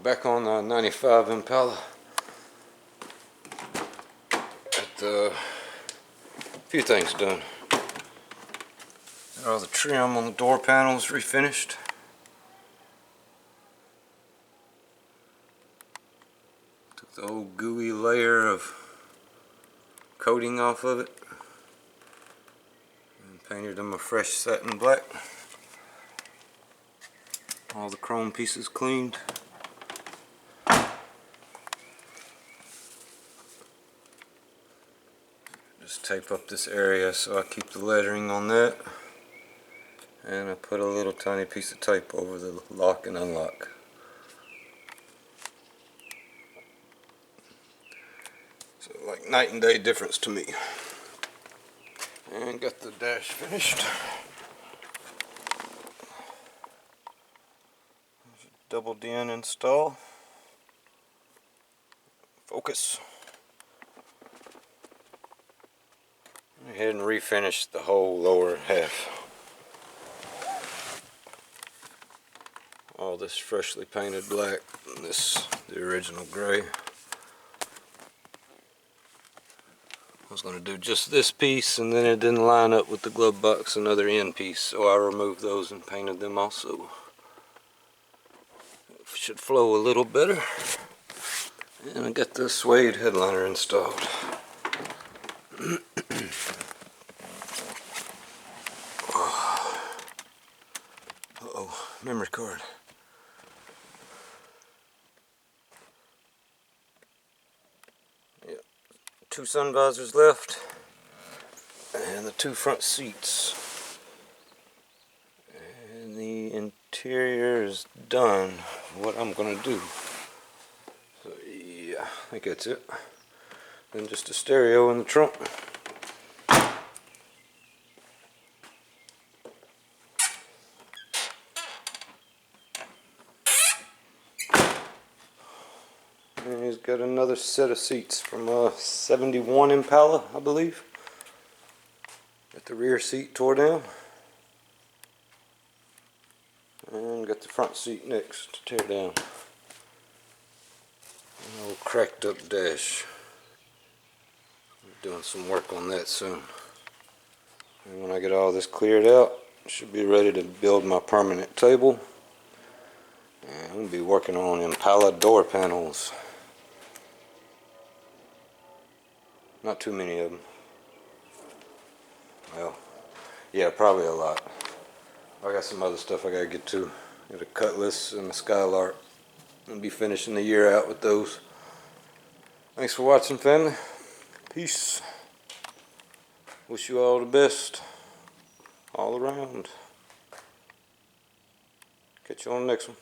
Back on the 95 Impala. Got a few things done. Got all the trim on the door panels refinished. Took the old gooey layer of coating off of it and painted them a fresh satin black. All the chrome pieces cleaned. Just tape up this area so I keep the lettering on that, and I put a little tiny piece of tape over the lock and unlock. So like night and day difference to me. And got the dash finished. Double DN install. Focus. Go ahead and refinish the whole lower half. All this freshly painted black, and this the original gray. I was going to do just this piece, and then it didn't line up with the glove box and other end piece, so I removed those and painted them also. Should flow a little better. And I got the Suede headliner installed. Uh-oh, memory card. Yep. 2 sun visors left, and the 2 front seats. And the interior is done. What I'm gonna do. So yeah, I think that's it. Then just a stereo in the trunk. And he's got another set of seats from a 71 Impala, I believe. Got the rear seat tore down. And got the front seat next to tear down. An old cracked up dash. I'm doing some work on that soon. And when I get all this cleared out, I should be ready to build my permanent table. And I'm going to be working on Impala door panels. Not too many of them. Well, yeah, probably a lot. I got some other stuff I gotta get to. Got a Cutlass and a Skylark. I'll be finishing the year out with those. Thanks for watching, family. Peace. Wish you all the best all around. Catch you on the next one.